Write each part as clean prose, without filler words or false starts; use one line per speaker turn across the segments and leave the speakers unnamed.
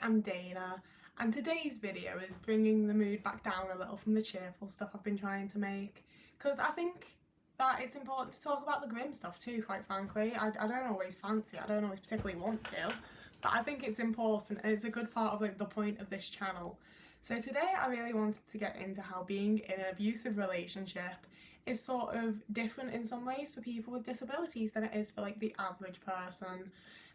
I'm Dana, and today's video is bringing the mood back down a little from the cheerful stuff I've been trying to make, because I think that it's important to talk about the grim stuff too, quite frankly. I don't always fancy it, I don't always particularly want to, but I think it's important and it's a good part of the point of this channel. So today I really wanted to get into how being in an abusive relationship is sort of different in some ways for people with disabilities than it is for the average person.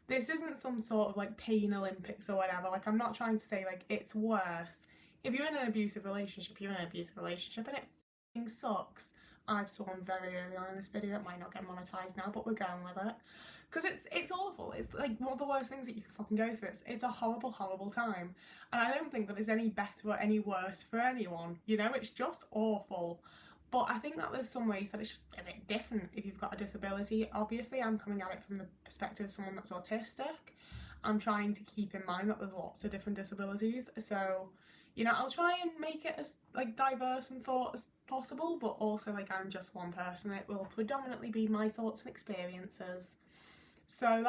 This isn't some sort of pain Olympics or whatever. I'm not trying to say it's worse. If you're in an abusive relationship, you're in an abusive relationship and it f***ing sucks. I've sworn very early on in this video, it might not get monetized now, but we're going with it. Because it's awful. It's one of the worst things that you can fucking go through. It's a horrible, horrible time. And I don't think that it's any better or any worse for anyone. You know, it's just awful. But I think that there's some ways that it's just a bit different if you've got a disability. Obviously, I'm coming at it from the perspective of someone that's autistic. I'm trying to keep in mind that there's lots of different disabilities. So, you know, I'll try and make it as diverse and thought as possible, but also I'm just one person. It will predominantly be my thoughts and experiences. So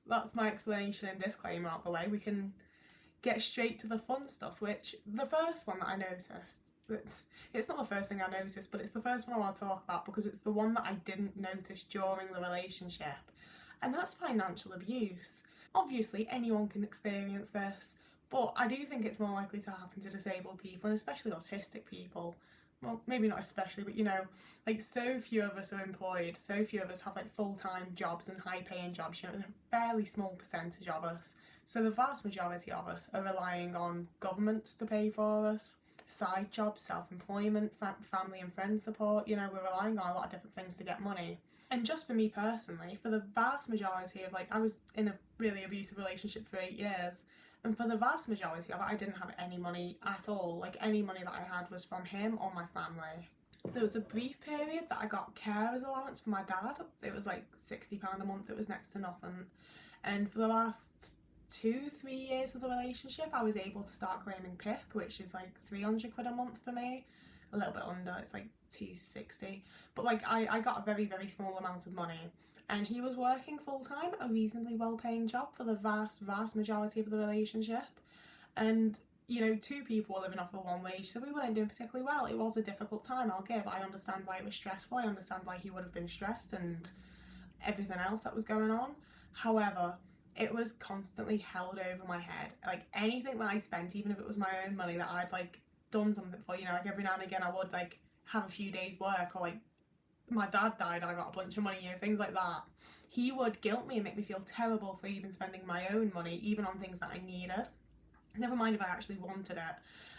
that's my explanation and disclaimer out the way. We can get straight to the fun stuff, which the first one that I noticed, it's not the first thing I noticed, but it's the first one I want to talk about because it's the one that I didn't notice during the relationship, and that's financial abuse. Obviously anyone can experience this, but I do think it's more likely to happen to disabled people, and especially autistic people. Well, maybe not especially, but you know, so few of us are employed, so few of us have full-time jobs and high-paying jobs. You know, a fairly small percentage of us. So the vast majority of us are relying on governments to pay for us, side jobs, self-employment, family and friend support. You know, we're relying on a lot of different things to get money. And just for me personally, for the vast majority of I was in a really abusive relationship for 8 years, and for the vast majority of it I didn't have any money at all. Any money that I had was from him or my family. There was a brief period that I got carers allowance from my dad. It was £60 a month. It was next to nothing. And for the last 2-3 years of the relationship I was able to start claiming PIP, which is £300 a month for me. A little bit under, it's £260, but I got a very, very small amount of money, and he was working full-time, a reasonably well-paying job for the vast majority of the relationship. And you know, two people were living off of one wage, so we weren't doing particularly well. It was a difficult time, I'll give. I understand why it was stressful. I understand why he would have been stressed and everything else that was going on. However, it was constantly held over my head. Anything that I spent, even if it was my own money that I'd done something for, you know, every now and again I would have a few days work, or my dad died and I got a bunch of money, you know, things like that. He would guilt me and make me feel terrible for even spending my own money, even on things that I needed. Never mind if I actually wanted it.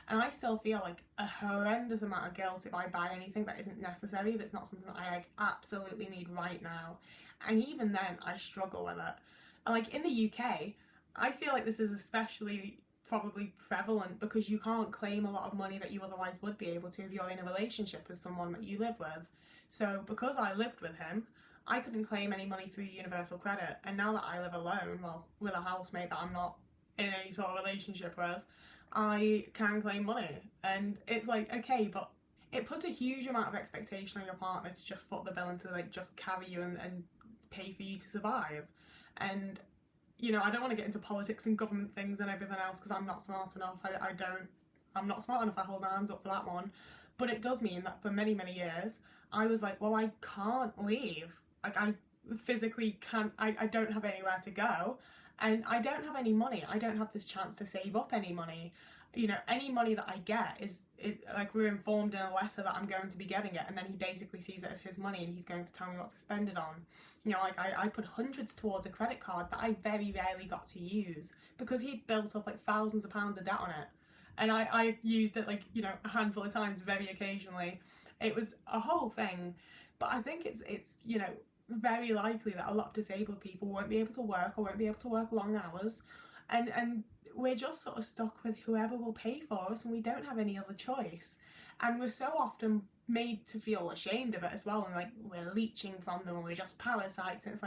And I still feel a horrendous amount of guilt if I buy anything that isn't necessary, that's not something that I absolutely need right now. And even then I struggle with it. And in the UK, I feel this is especially probably prevalent because you can't claim a lot of money that you otherwise would be able to if you're in a relationship with someone that you live with. So because I lived with him, I couldn't claim any money through universal credit, and now that I live alone, well, with a housemate that I'm not in any sort of relationship with, I can claim money. And it's okay, but it puts a huge amount of expectation on your partner to just foot the bill and to just carry you and pay for you to survive. And you know, I don't want to get into politics and government things and everything else because I'm not smart enough. I'm not smart enough to hold my hands up for that one. But it does mean that for many, many years, I was well, I can't leave. I physically can't, I don't have anywhere to go. And I don't have any money. I don't have this chance to save up any money. You know, any money that I get is we're informed in a letter that I'm going to be getting it, and then he basically sees it as his money and he's going to tell me what to spend it on. You know, I put hundreds towards a credit card that I very rarely got to use because he'd built up thousands of pounds of debt on it. And I used it you know, a handful of times very occasionally. It was a whole thing. But I think it's you know, very likely that a lot of disabled people won't be able to work or won't be able to work long hours. And we're just sort of stuck with whoever will pay for us, and we don't have any other choice. And we're so often made to feel ashamed of it as well, and we're leeching from them and we're just parasites. And it's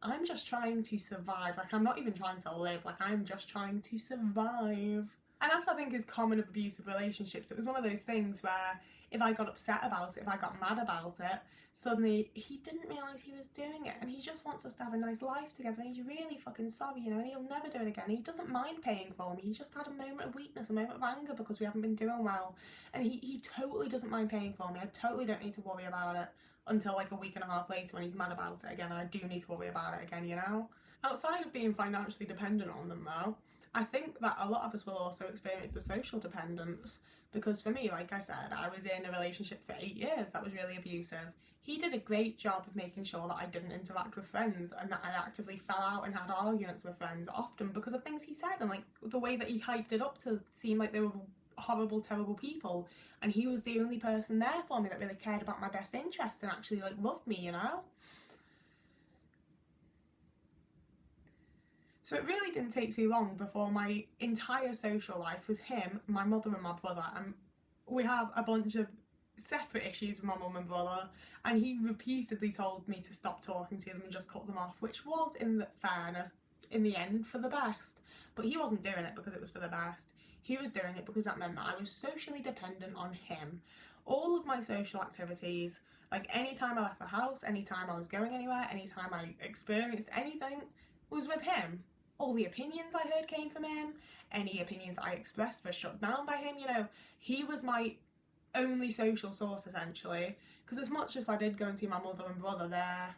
I'm just trying to survive. I'm not even trying to live. I'm just trying to survive. And as I think is common of abusive relationships, it was one of those things where if I got upset about it, if I got mad about it, suddenly he didn't realise he was doing it, and he just wants us to have a nice life together, and he's really fucking sorry, you know, and he'll never do it again. He doesn't mind paying for me. He just had a moment of weakness, a moment of anger because we haven't been doing well, and he totally doesn't mind paying for me. I totally don't need to worry about it until like a week and a half later when he's mad about it again, and I do need to worry about it again, you know? Outside of being financially dependent on them though, I think that a lot of us will also experience the social dependence, because for me, like I said, I was in a relationship for 8 years that was really abusive. He did a great job of making sure that I didn't interact with friends and that I actively fell out and had arguments with friends, often because of things he said and like the way that he hyped it up to seem like they were horrible, terrible people, and he was the only person there for me that really cared about my best interest and actually like loved me, you know? So it really didn't take too long before my entire social life was him, my mother and my brother, and we have a bunch of separate issues with my mum and brother, and he repeatedly told me to stop talking to them and just cut them off, which was, in fairness, in the end, for the best. But he wasn't doing it because it was for the best. He was doing it because that meant that I was socially dependent on him. All of my social activities, like any time I left the house, any time I was going anywhere, any time I experienced anything, was with him. All the opinions I heard came from him. Any opinions that I expressed were shut down by him, you know. He was my only social source, essentially. Because as much as I did go and see my mother and brother, they're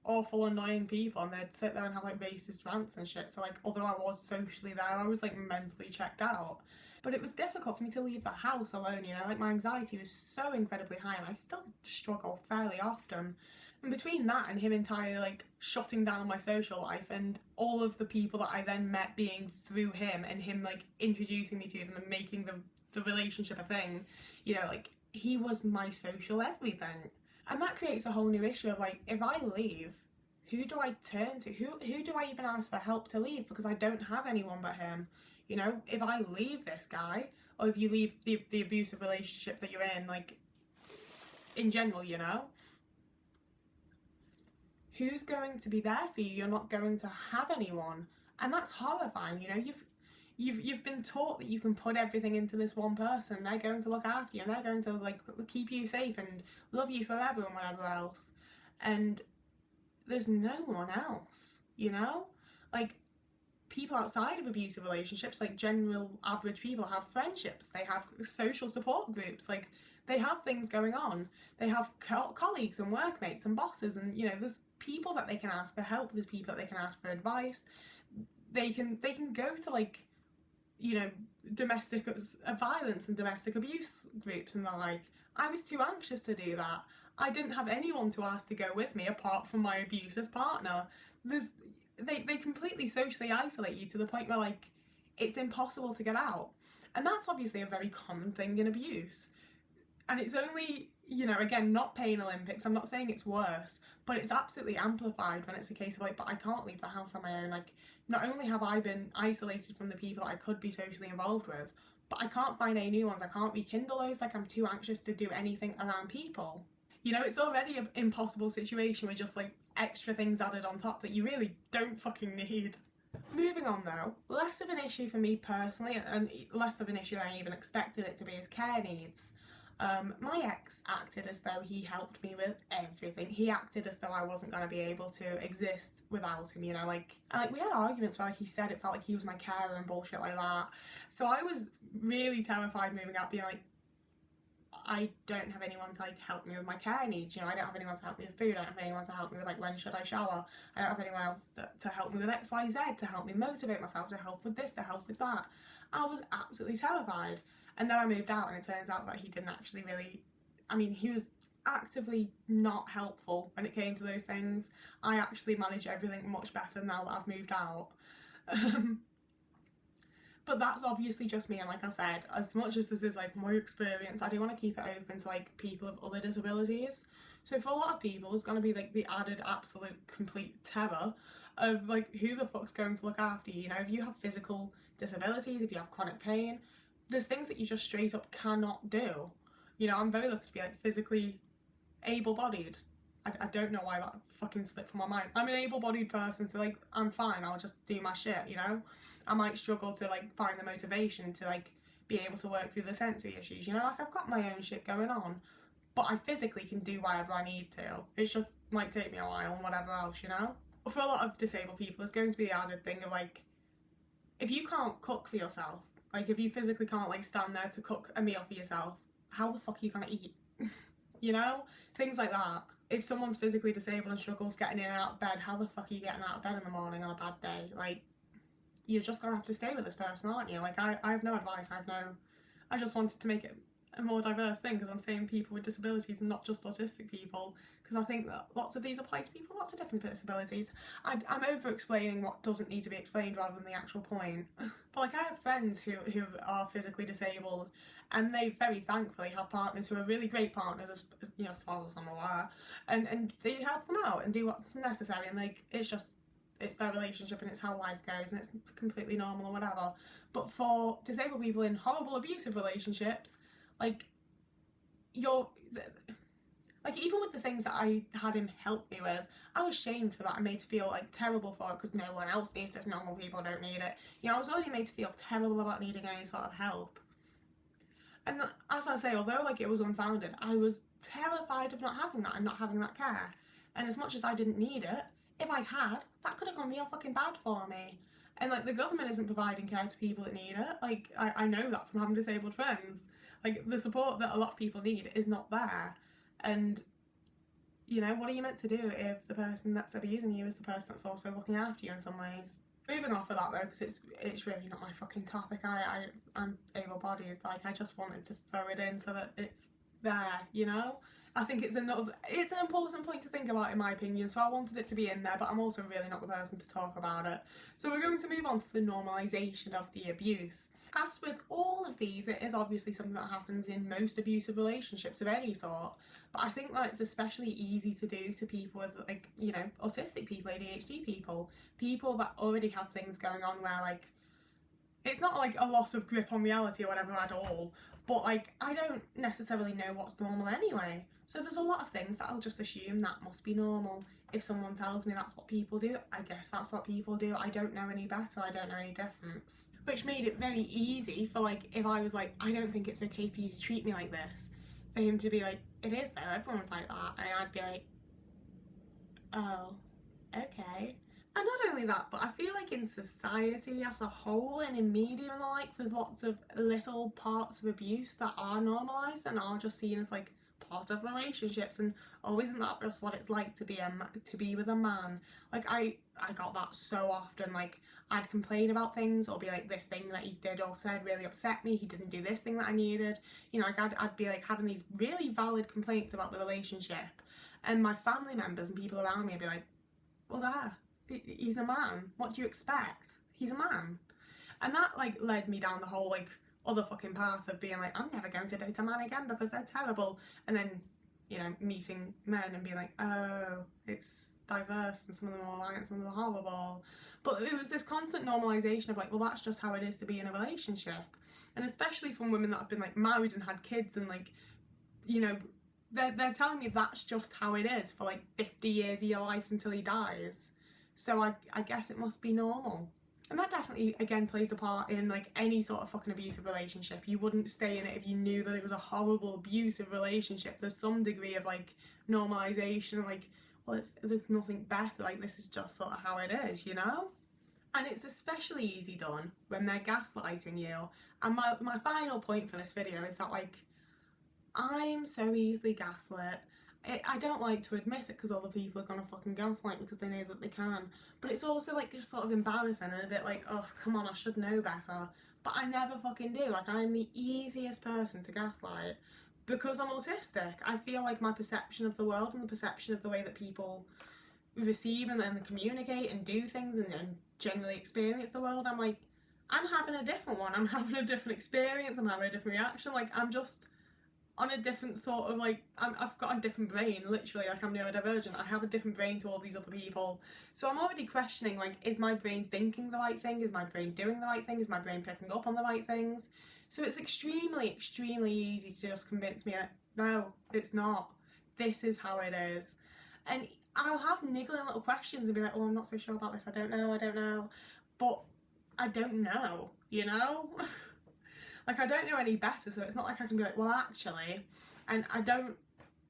awful, annoying people, and they'd sit there and have, like, racist rants and shit. So, like, although I was socially there, I was, like, mentally checked out. But it was difficult for me to leave the house alone, you know. Like, my anxiety was so incredibly high, and I still struggle fairly often. And between that and him entirely like shutting down my social life and all of the people that I then met being through him and him like introducing me to them and making the relationship a thing, you know, like he was my social everything. And that creates a whole new issue of like, if I leave, who do I turn to? Who do I even ask for help to leave? Because I don't have anyone but him. You know, if I leave this guy, or if you leave the abusive relationship that you're in, like in general, you know, who's going to be there for you? You're not going to have anyone, and that's horrifying. You know, you've been taught that you can put everything into this one person. They're going to look after you, and they're going to like keep you safe and love you forever and whatever else. And there's no one else. You know, like people outside of abusive relationships, like general average people, have friendships. They have social support groups. Like they have things going on. They have colleagues and workmates and bosses, and you know, there's people that they can ask for help. There's people that they can ask for advice. They can go to like, you know, domestic violence and domestic abuse groups and the like. I was too anxious to do that. I didn't have anyone to ask to go with me apart from my abusive partner. They completely socially isolate you to the point where like it's impossible to get out. And that's obviously a very common thing in abuse. And it's only, you know, again, not pain Olympics, I'm not saying it's worse, but it's absolutely amplified when it's a case of like, but I can't leave the house on my own. Like, not only have I been isolated from the people that I could be socially involved with, but I can't find any new ones. I can't rekindle those. Like, I'm too anxious to do anything around people. You know, it's already an impossible situation with just like extra things added on top that you really don't fucking need. Moving on though, less of an issue for me personally, and less of an issue than I even expected it to be, is care needs. My ex acted as though he helped me with everything. He acted as though I wasn't going to be able to exist without him, you know, like we had arguments where like he said it felt like he was my carer and bullshit like that. So I was really terrified moving out, being like, I don't have anyone to like help me with my care needs, you know, I don't have anyone to help me with food, I don't have anyone to help me with like when should I shower, I don't have anyone else to help me with XYZ, to help me motivate myself, to help with this, to help with that. I was absolutely terrified. And then I moved out and it turns out that he didn't actually really, I mean, he was actively not helpful when it came to those things. I actually manage everything much better now that I've moved out. But that's obviously just me, and like I said, as much as this is like my experience, I do want to keep it open to like people of other disabilities. So for a lot of people, there's going to be like the added absolute complete terror of like, who the fuck's going to look after you? You know, if you have physical disabilities, if you have chronic pain, there's things that you just straight up cannot do. You know, I'm very lucky to be like physically able-bodied. I don't know why that fucking slipped from my mind. I'm an able-bodied person, so like I'm fine, I'll just do my shit, you know? I might struggle to like find the motivation to like be able to work through the sensory issues, you know, like I've got my own shit going on, but I physically can do whatever I need to. It's just might take me a while and whatever else, you know. But for a lot of disabled people, there's going to be the added thing of like, if you can't cook for yourself, like if you physically can't like stand there to cook a meal for yourself, how the fuck are you gonna eat? You know, things like that. If someone's physically disabled and struggles getting in and out of bed, how the fuck are you getting out of bed in the morning on a bad day? Like, you're just gonna have to stay with this person, aren't you? Like, I have no advice. I just wanted to make it a more diverse thing, because I'm saying people with disabilities and not just autistic people, because I think that lots of these apply to people with lots of different disabilities. I'm over explaining what doesn't need to be explained rather than the actual point. But like, I have friends who are physically disabled, and they very thankfully have partners who are really great partners, as you know, as far as I'm aware, and they help them out and do what's necessary, and like, it's their relationship and it's how life goes, and it's completely normal and whatever. But for disabled people in horrible abusive relationships, like, like, even with the things that I had him help me with, I was shamed for that. I made to feel like terrible for it, because no one else needs this, normal people don't need it. You know, I was already made to feel terrible about needing any sort of help. And as I say, although like it was unfounded, I was terrified of not having that and not having that care. And as much as I didn't need it, if I had, that could have gone real fucking bad for me. And like, the government isn't providing care to people that need it. Like, I know that from having disabled friends. Like, the support that a lot of people need is not there. And, you know, what are you meant to do if the person that's abusing you is the person that's also looking after you in some ways? Moving off of that though, because it's really not my fucking topic. I'm able-bodied. Like, I just wanted to throw it in so that it's there, you know? I think it's an important point to think about, in my opinion, so I wanted it to be in there, but I'm also really not the person to talk about it. So we're going to move on to the normalisation of the abuse. As with all of these, it is obviously something that happens in most abusive relationships of any sort, but I think that it's especially easy to do to people with, like, you know, autistic people, ADHD people that already have things going on where, like, it's not like a loss of grip on reality or whatever at all, but like, I don't necessarily know what's normal anyway. So there's a lot of things that I'll just assume that must be normal. If someone tells me that's what people do, I guess that's what people do. I don't know any better, I don't know any difference. Which made it very easy for, like, if I was like, I don't think it's okay for you to treat me like this, for him to be like, it is though, everyone's like that. And I'd be like, oh, okay. And not only that, but I feel like in society as a whole and in media and the like, there's lots of little parts of abuse that are normalised and are just seen as like part of relationships, and oh, isn't that just what it's like to be with a man? Like, I got that so often. Like, I'd complain about things or be like, this thing that he did or said really upset me, he didn't do this thing that I needed, you know, like I'd be like having these really valid complaints about the relationship, and my family members and people around me would be like, well, he's a man, what do you expect? He's a man. And that like led me down the whole like other fucking path of being like, I'm never going to date a man again because they're terrible. And then, you know, meeting men and being like, oh, it's diverse and some of them are alright and some of them are horrible. But it was this constant normalisation of like, well, that's just how it is to be in a relationship. And especially from women that have been like married and had kids, and like, you know, they're telling me that's just how it is for like 50 years of your life until he dies. So I guess it must be normal. And that definitely, again, plays a part in like any sort of fucking abusive relationship. You wouldn't stay in it if you knew that it was a horrible abusive relationship. There's some degree of like normalisation, like, well, there's nothing better, like this is just sort of how it is, you know? And it's especially easy done when they're gaslighting you. And my final point for this video is that, like, I'm so easily gaslit. I don't like to admit it because other people are gonna fucking gaslight me because they know that they can. But it's also like just sort of embarrassing and a bit like, oh, come on, I should know better. But I never fucking do. Like, I'm the easiest person to gaslight because I'm autistic. I feel like my perception of the world and the perception of the way that people receive and then communicate and do things and generally experience the world, I'm like, I'm having a different one. I'm having a different experience. I'm having a different reaction. Like, I'm just on a different sort of, like, I've got a different brain, literally, like, I'm neurodivergent. I have a different brain to all these other people. So I'm already questioning, like, is my brain thinking the right thing? Is my brain doing the right thing? Is my brain picking up on the right things? So it's extremely, extremely easy to just convince me that, no, it's not. This is how it is. And I'll have niggling little questions and be like, oh, I'm not so sure about this. I don't know. But I don't know, you know? Like, I don't know any better, so it's not like I can be like, well, actually, and I don't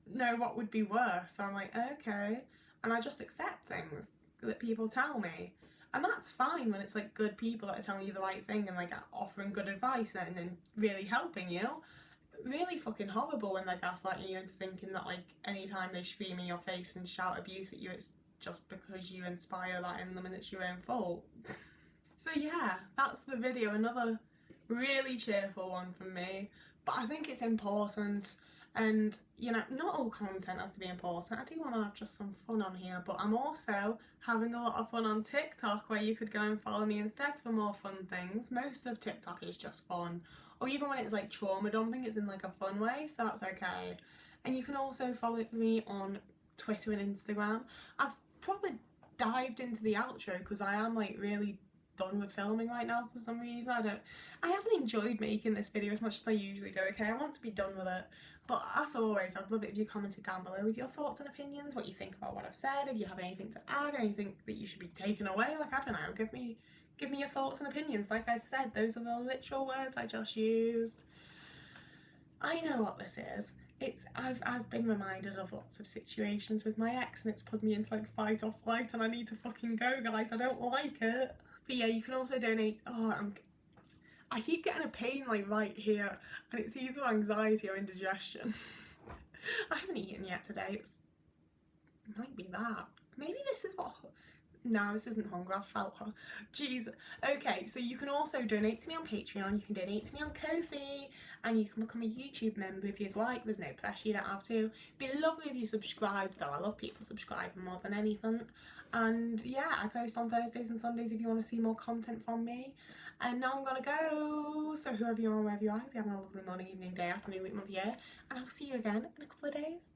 know what would be worse, so I'm like, okay, and I just accept things that people tell me, and that's fine when it's like good people that are telling you the right thing and like offering good advice and really helping you. Really fucking horrible when they're gaslighting you into thinking that like anytime they scream in your face and shout abuse at you, it's just because you inspire that in them and it's your own fault. So yeah, that's the video. Another really cheerful one from me, but I think it's important, and you know, not all content has to be important. I do want to have just some fun on here, but I'm also having a lot of fun on TikTok, where you could go and follow me instead for more fun things. Most of TikTok is just fun, or even when it's like trauma dumping, it's in like a fun way, so that's okay. And you can also follow me on Twitter and Instagram. I've probably dived into the outro because I am like really done with filming right now for some reason. I haven't enjoyed making this video as much as I usually do, okay? I want to be done with it. But as always, I'd love it if you commented down below with your thoughts and opinions, what you think about what I've said, if you have anything to add or anything that you should be taken away. Like, I don't know, give me your thoughts and opinions. Like I said, those are the literal words I just used. I know what this is. I've been reminded of lots of situations with my ex, and it's put me into like fight or flight, and I need to fucking go, guys. I don't like it. But yeah, you can also donate. I keep getting a pain like right here, and it's either anxiety or indigestion. I haven't eaten yet today. It might be that. Maybe this is what. No, this isn't hunger. I felt her. Jeez. Okay, so you can also donate to me on Patreon. You can donate to me on Ko-fi, and you can become a YouTube member if you'd like. There's no pressure. You don't have to. It'd be lovely if you subscribed, though. I love people subscribing more than anything. And yeah, I post on Thursdays and Sundays if you want to see more content from me. And now I'm gonna go. So whoever you are, wherever you are, I hope you're having a lovely morning, evening, day, afternoon, week, month, year, and I'll see you again in a couple of days.